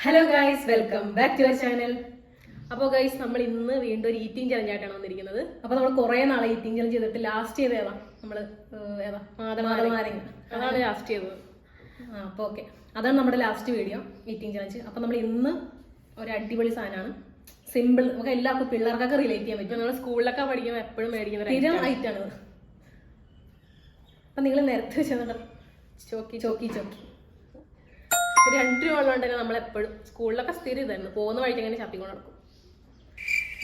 Hello guys, welcome back to our channel. അപ്പോൾ guys, നമ്മൾ ഇന്ന് വീണ്ടും ഒരു ഈറ്റിംഗ് ചലഞ്ച് ആയിട്ടാണ് വന്നിരിക്കുന്നത്. അപ്പോൾ നമ്മൾ കുറേ നാളെ ഈറ്റിംഗ് ചലഞ്ച് ചെയ്തിട്ട് ലാസ്റ്റ് ചെയ്ത് ഏതാ നമ്മൾ മാതളനാരങ്ങ, അതാണ് ലാസ്റ്റ് ചെയ്തത്. അപ്പോൾ ഓക്കെ, അതാണ് നമ്മുടെ ലാസ്റ്റ് വീഡിയോ ഈറ്റിംഗ് ചലഞ്ച്. അപ്പോൾ നമ്മൾ ഇന്ന് ഒരു അടിപൊളി സാധനമാണ്, സിമ്പിൾ, നമുക്ക് എല്ലാവർക്കും പിള്ളേർക്കൊക്കെ റിലേറ്റ് ചെയ്യാൻ പറ്റും. നമ്മൾ സ്കൂളിലൊക്കെ പഠിക്കുമ്പോൾ എപ്പോഴും മേടിക്കുന്ന സ്ഥിരം ഐറ്റാണ്. അപ്പം നിങ്ങൾ നേരത്തെ വെച്ചാൽ ചോക്കി ചോക്കി ചോക്കി 2 രൂപ ഉള്ളതുകൊണ്ട് നമ്മളെപ്പോഴും സ്കൂളിലൊക്കെ സ്ഥിരം ഇതായിരുന്നു, പോകുന്ന വഴിക്ക് അങ്ങനെ ചപ്പിക്കൊണ്ട് നടക്കും.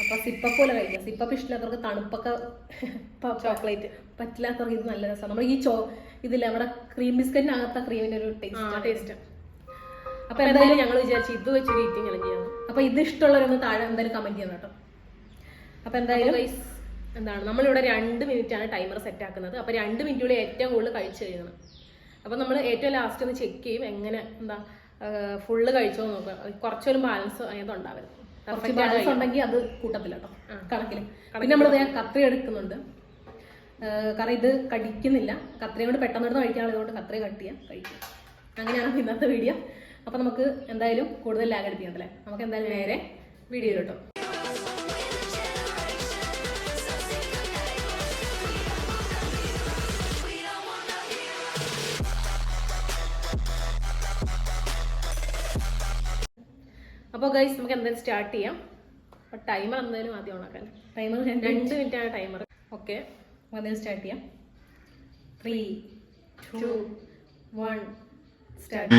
അപ്പൊ സിപ്പപ്പ് പോലെ കഴിക്കാം. സിപ്പപ്പ് ഇഷ്ടമില്ലാത്തവർക്ക് തണുപ്പൊക്കെ ചോക്ലേറ്റ് പറ്റില്ലാത്തവർക്ക് ഇത് നല്ല രസമാണ്. നമ്മൾ ഈ ഇതില്ല നമ്മുടെ ക്രീം ബിസ്ക്കറ്റിനകത്ത ക്രീമിന്റെ ഒരു ടേസ്റ്റ്. അപ്പൊ എന്തായാലും ഞങ്ങൾ വിചാരിച്ചു ഇത് വെച്ചൊരു ഈറ്റിംഗ് ചലഞ്ച് ചെയ്യാം. അപ്പൊ ഇത് ഇഷ്ടമുള്ളവരൊന്ന് താഴെ എന്തായാലും കമന്റ് ചെയ്യണം കേട്ടോ. അപ്പൊ എന്തായാലും എന്താണ്, നമ്മളിവിടെ 2 മിനിറ്റാണ് ടൈമർ സെറ്റ് ആക്കുന്നത്. അപ്പൊ 2 മിനിറ്റുള്ളിൽ ഏറ്റവും കൂടുതൽ കഴിച്ചു കഴിയണം. അപ്പൊ നമ്മൾ ഏറ്റവും ലാസ്റ്റ് ഒന്ന് ചെക്ക് ചെയ്യും, എങ്ങനെ എന്താ ഫുള്ള് കഴിച്ചോ നോക്കുക. കുറച്ചൊരു ബാലൻസ് അതിനകത്ത് ഉണ്ടാവരുത്. ബാലൻസ് ഉണ്ടെങ്കിൽ അത് കൂട്ടത്തില്ല കേട്ടോ കണക്കിൽ. പിന്നെ നമ്മൾ കത്രി എടുക്കുന്നുണ്ട്, കാരണം ഇത് കടിക്കുന്നില്ല. കത്രിയും കൊണ്ട് പെട്ടെന്ന് എടുത്ത് കഴിക്കാനുള്ളതുകൊണ്ട് കത്രി കട്ട് ചെയ്യാം, കഴിക്കും. അങ്ങനെയാണ് ഇന്നത്തെ വീഡിയോ. അപ്പൊ നമുക്ക് എന്തായാലും കൂടുതൽ ലാഗ് അടിപ്പിക്കണ്ടല്ലേ, നമുക്ക് എന്തായാലും നേരെ വീഡിയോ കേട്ടോ. അപ്പോൾ ഗൈസ്, നമുക്ക് എന്തായാലും സ്റ്റാർട്ട് ചെയ്യാം. അപ്പോൾ ടൈമർ എന്തായാലും ആദ്യം ഓണാക്കാൻ. ടൈമർ 2 മിനിറ്റാണ് ടൈമർ. ഓക്കെ, എന്തായാലും സ്റ്റാർട്ട് ചെയ്യാം. 3, 2, 1 സ്റ്റാർട്ട്.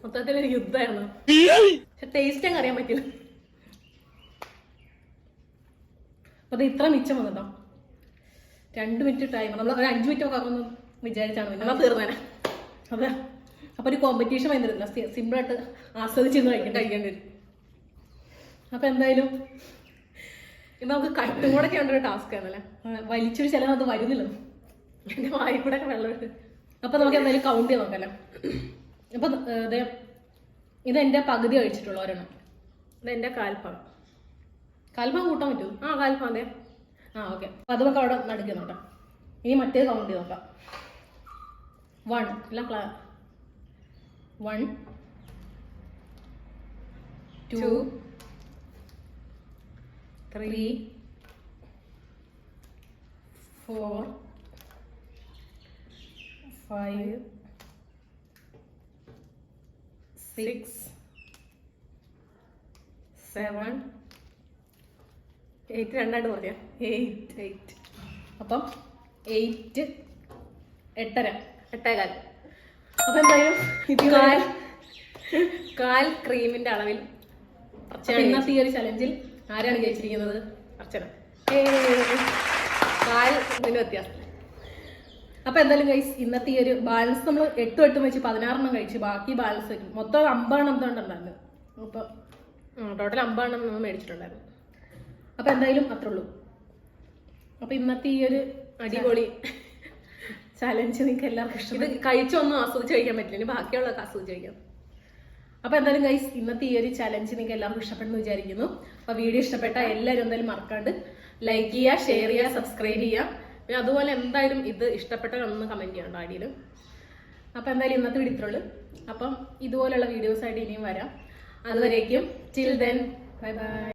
മൊത്തത്തിലൊരു യുദ്ധമായിരുന്നു, പക്ഷെ ടേസ്റ്റ് അങ്ങ് അറിയാൻ പറ്റില്ല. അപ്പൊ അത് ഇത്ര മിച്ചം വന്നിട്ടോ. 2 മിനിറ്റ് ടൈം, നമ്മൾ ഒരു 5 മിനിറ്റ് ഒക്കെ ആകുമെന്ന് വിചാരിച്ചാണ് നമ്മൾ തീർന്നേനെ. അതെ, അപ്പൊ ഒരു കോമ്പറ്റീഷൻ വന്നിരുന്നില്ല, സിമ്പിളായിട്ട് ആസ്വദിച്ചിരുന്ന് കഴിക്കേണ്ടി വരും. അപ്പൊ എന്തായാലും ഇത് നമുക്ക് കട്ടും കൂടെ ചെയ്യേണ്ട ഒരു ടാസ്ക് ആണല്ലേ. വലിച്ചൊരു ചിലവ് അത് വരുന്നില്ല, എന്റെ വായി കൂടെ ഒക്കെ വെള്ളം ഇട്ട്. അപ്പൊ നമുക്ക് എന്തായാലും കൗണ്ട് ചെയ്ത് നോക്കല്ലേ. അപ്പൊ ഇതെന്റെ പകുതി കഴിച്ചിട്ടുള്ളൂ ഒരെണ്ണം. ഇതെന്റെ കാൽഭാഗം കൂട്ടാൻ പറ്റുമോ? കാൽഭാഗം അതെ. ഓക്കെ, അപ്പൊ അത് നമുക്ക് അവിടെ നടുക്കുക നോക്കാം. ഇനി മറ്റേത് കൗണ്ട് ചെയ്ത് നോക്കാം. 1 എല്ലാം 1, 2, 3, 4, 5, 6, 7, 8 രണ്ടായിട്ട് പറയാം 8 അപ്പം 8 8:15. അപ്പൊ എന്തായാലും ഇത് കാൽ ക്രീമിന്റെ അളവിൽ ഇന്നത്തെ ഈ ഒരു ചലഞ്ചിൽ ആരാണ് ജയിച്ചിരിക്കുന്നത്? അർച്ചന. കാൽ വ്യത്യാസം. അപ്പൊ എന്തായാലും ഗൈസ് ഇന്നത്തെ ഈ ഒരു ബാലൻസ് നമ്മൾ 8 വെച്ച് 16 കഴിച്ചു. ബാക്കി ബാലൻസ് വെക്കും. മൊത്തം 50 എന്തുകൊണ്ടുണ്ടായിരുന്നു. അപ്പൊ ടോട്ടൽ 50 നമ്മൾ മേടിച്ചിട്ടുണ്ടായിരുന്നു. അപ്പൊ എന്തായാലും അത്രേ ഉള്ളൂ. അപ്പൊ ഇന്നത്തെ ഈ ഒരു അടിപൊളി ചലഞ്ച് നിങ്ങൾക്ക് എല്ലാവർക്കും ഇഷ്ടം. ഇത് കഴിച്ചൊന്നും ആസ്വദിച്ച് കഴിക്കാൻ പറ്റില്ല, ഇനി ബാക്കിയുള്ളതൊക്കെ ആസ്വദിച്ച് കഴിക്കാം. അപ്പൊ എന്തായാലും ഗൈസ് ഇന്നത്തെ ഈ ഒരു ചലഞ്ച് നിങ്ങൾക്ക് എല്ലാവർക്കും ഇഷ്ടപ്പെടുന്നു വിചാരിക്കുന്നു. അപ്പൊ വീഡിയോ ഇഷ്ടപ്പെട്ട എല്ലാവരും എന്തായാലും മറക്കാണ്ട് ലൈക്ക് ചെയ്യുക, ഷെയർ ചെയ്യുക, സബ്സ്ക്രൈബ് ചെയ്യുക. പിന്നെ അതുപോലെ എന്തായാലും ഇത് ഇഷ്ടപ്പെട്ടതൊന്ന് കമന്റ് ചെയ്യണം അടിയിൽ. അപ്പൊ എന്തായാലും ഇന്നത്തെ വീഡിയോ ഇത്രയുള്ളൂ. അപ്പം ഇതുപോലുള്ള വീഡിയോസ് ആയിട്ട് ഇനിയും വരാം. അതുവരേക്കും ടിൽ ദെൻ ബൈ ബൈ.